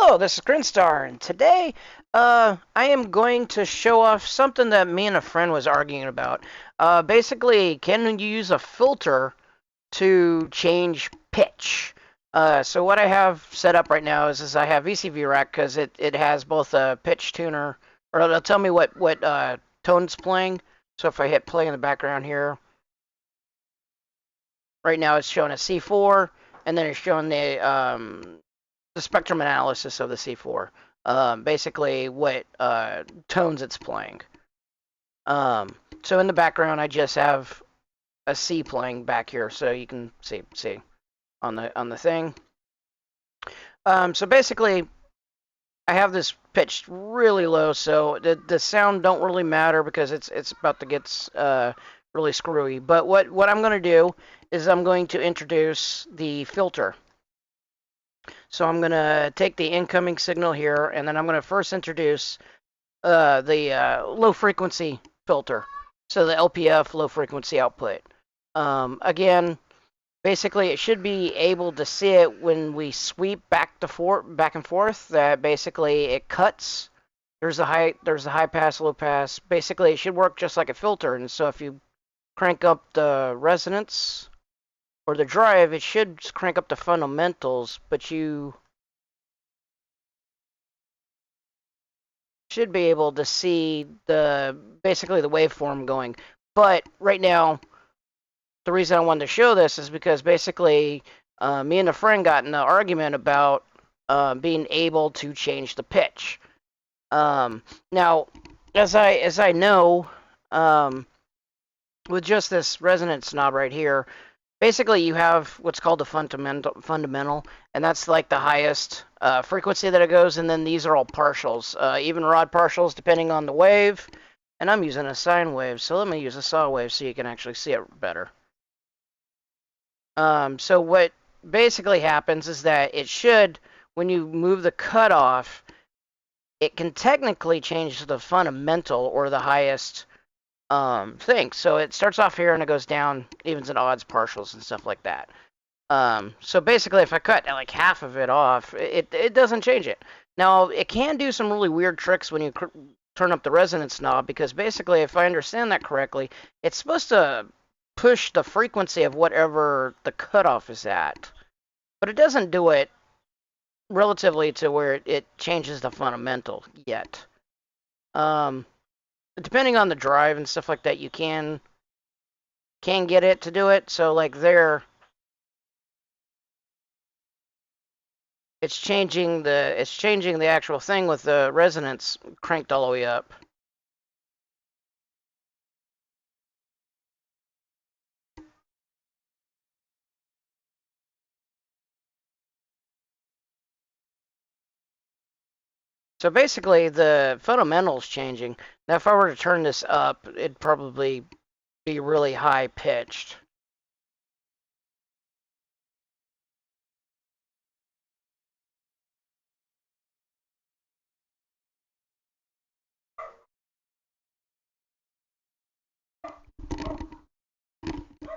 Hello, this is Grinstar, and today I am going to show off something that me and a friend was arguing about. Basically, can you use a filter to change pitch? So what I have set up right now is I have VCV Rack because it has both a pitch tuner, or it'll tell me what tone it's playing. So if I hit play in the background here, right now it's showing a C4, and then it's showing the spectrum analysis of the C4. Basically, what tones it's playing. So in the background, I just have a C playing back here, so you can see on the thing. So basically, I have this pitched really low, so the sound don't really matter because it's about to get really screwy. But what I'm going to do is I'm going to introduce the filter. So I'm going to take the incoming signal here, and then I'm going to first introduce the low frequency filter. So the LPF, low frequency output. Again, basically it should be able to see it when we sweep back and forth, that basically it cuts. There's a high pass, low pass. Basically it should work just like a filter. And so if you crank up the resonance or the drive, it should crank up the fundamentals, but you should be able to see basically the waveform going. But right now, the reason I wanted to show this is because basically me and a friend got in an argument about being able to change the pitch. Now, as I know, with just this resonance knob right here, basically you have what's called a fundamental, and that's like the highest frequency that it goes, and then these are all partials, even rod partials depending on the wave. And I'm using a sine wave, so let me use a saw wave so you can actually see it better. So what basically happens is that it should, when you move the cutoff, it can technically change the fundamental or the highest thing. So it starts off here and it goes down, evens and odds, partials, and stuff like that. So basically, if I cut like half of it off, it doesn't change it. Now, it can do some really weird tricks when you turn up the resonance knob, because basically, if I understand that correctly, it's supposed to push the frequency of whatever the cutoff is at, but it doesn't do it relatively to where it changes the fundamental yet. Depending on the drive and stuff like that, you can get it to do it. So like there, it's changing the actual thing with the resonance cranked all the way up. So basically, the fundamental's changing. Now, if I were to turn this up, it'd probably be really high pitched.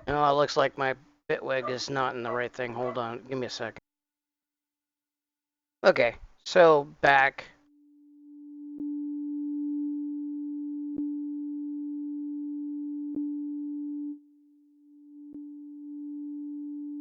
Oh, it looks like my bitwig is not in the right thing. Hold on, give me a second. Okay, so back.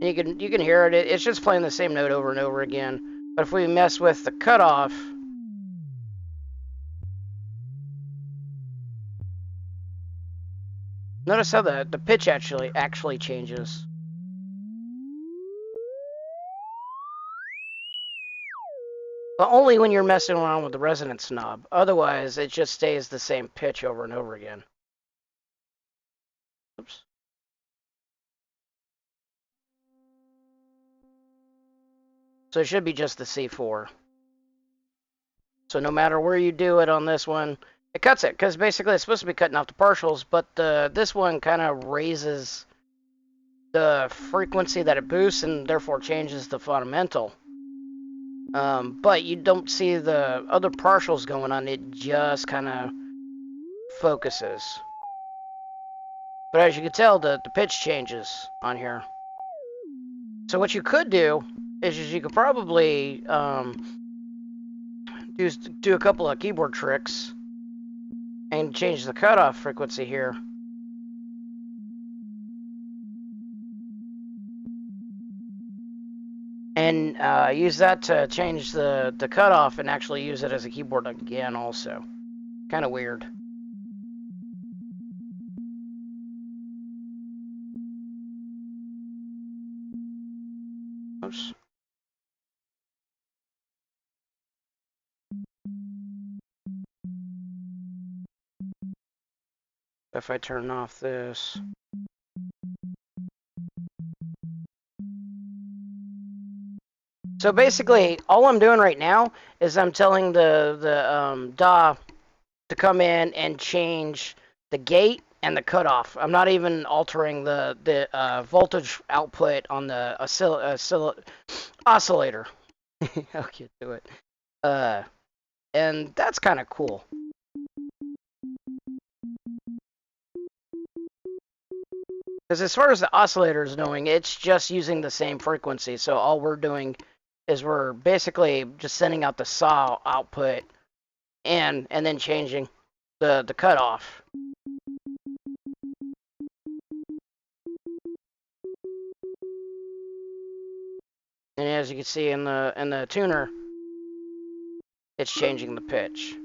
You can hear it. It's just playing the same note over and over again. But if we mess with the cutoff, notice how the pitch actually changes. But only when you're messing around with the resonance knob. Otherwise, it just stays the same pitch over and over again. Oops. So it should be just the C4. So no matter where you do it on this one, it cuts it, because basically it's supposed to be cutting off the partials, but this one kind of raises the frequency that it boosts and therefore changes the fundamental. But you don't see the other partials going on. It just kind of focuses. But as you can tell, the pitch changes on here. So what you could do is you could probably do a couple of keyboard tricks and change the cutoff frequency here. And use that to change the cutoff and actually use it as a keyboard again also. Kind of weird. Oops. If I turn off this. So basically, all I'm doing right now is I'm telling the DAW to come in and change the gate and the cutoff. I'm not even altering the voltage output on the oscillator. I'll get to it. And that's kind of cool. Because as far as the oscillator is knowing, it's just using the same frequency. So all we're doing is we're basically just sending out the saw output and then changing the cutoff. And as you can see in the tuner, it's changing the pitch.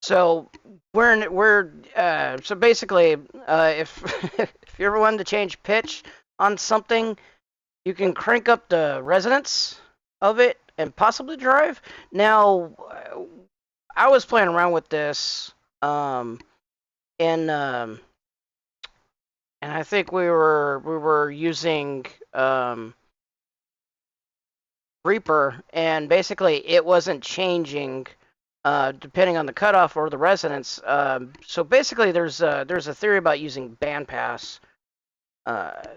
So so basically, if if you ever wanted to change pitch on something, you can crank up the resonance of it and possibly drive. Now, I was playing around with this, and I think we were using Reaper, and basically it wasn't changing depending on the cutoff or the resonance. So basically, there's a theory about using bandpass.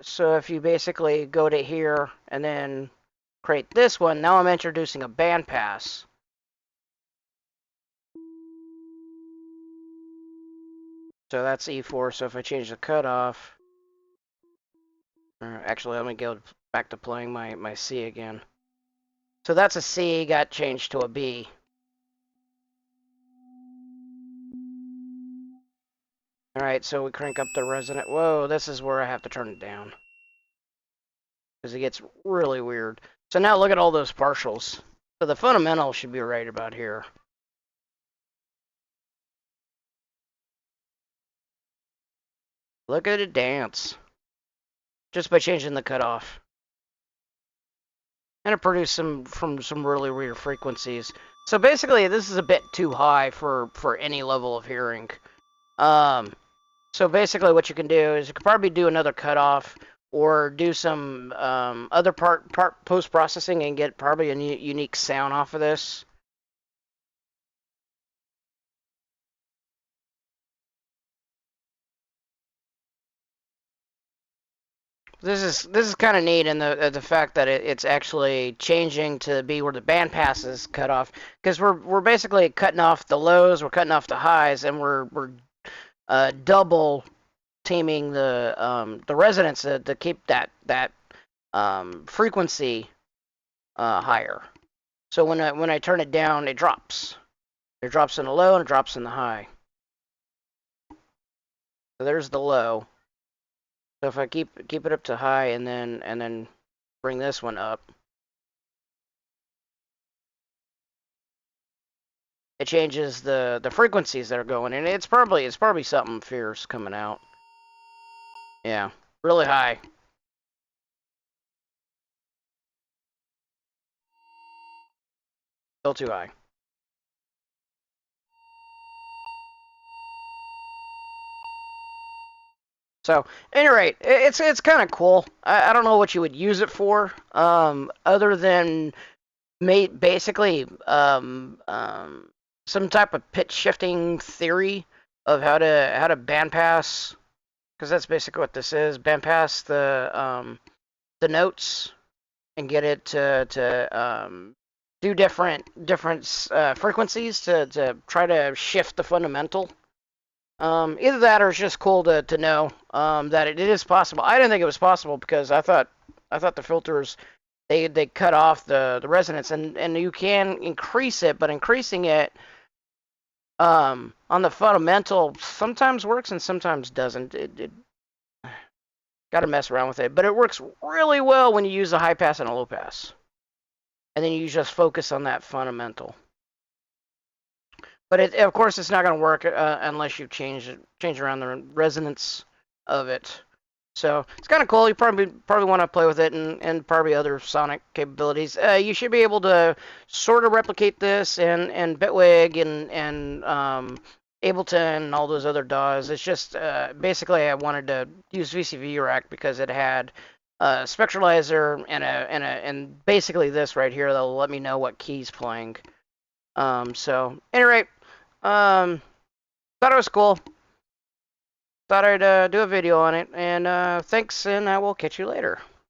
So if you basically go to here and then create this one, now I'm introducing a bandpass. So that's E4. So if I change the cutoff, actually let me go back to playing my C again. So that's a C, got changed to a B. Alright, so we crank up the resonant. Whoa, this is where I have to turn it down. Because it gets really weird. So now look at all those partials. So the fundamental should be right about here. Look at it dance. Just by changing the cutoff. And it produced some really weird frequencies. So basically, this is a bit too high for any level of hearing. So basically what you can do is you could probably do another cutoff or do some other part post-processing and get probably a unique sound off of this. This is kind of neat in the fact that it's actually changing to be where the bandpass is cut off, because we're basically cutting off the lows, we're cutting off the highs, and we're double teaming the resonance to keep that frequency higher. So when I turn it down, it drops. It drops in the low and it drops in the high. So there's the low. So if I keep it up to high and then bring this one up, it changes the frequencies that are going, and it's probably something fierce coming out. Yeah, really high. Still too high. So, at any rate, it's kind of cool. I don't know what you would use it for, other than basically some type of pitch shifting theory of how to bandpass, because that's basically what this is. Bandpass the notes and get it to do different frequencies to try to shift the fundamental. Either that or it's just cool to know that it is possible. I didn't think it was possible because I thought the filters they cut off the resonance, and you can increase it, but increasing it on the fundamental sometimes works and sometimes doesn't. It got to mess around with it, but it works really well when you use a high pass and a low pass, and then you just focus on that fundamental. But of course, it's not going to work unless you change around the resonance of it. So it's kind of cool. You probably want to play with it and probably other Sonic capabilities. You should be able to sort of replicate this in Bitwig and Ableton and all those other DAWs. It's just basically I wanted to use VCV Rack because it had a spectralizer and basically this right here that'll let me know what key's playing. So anyway, thought it was cool. Thought I'd do a video on it, and thanks, and I will catch you later.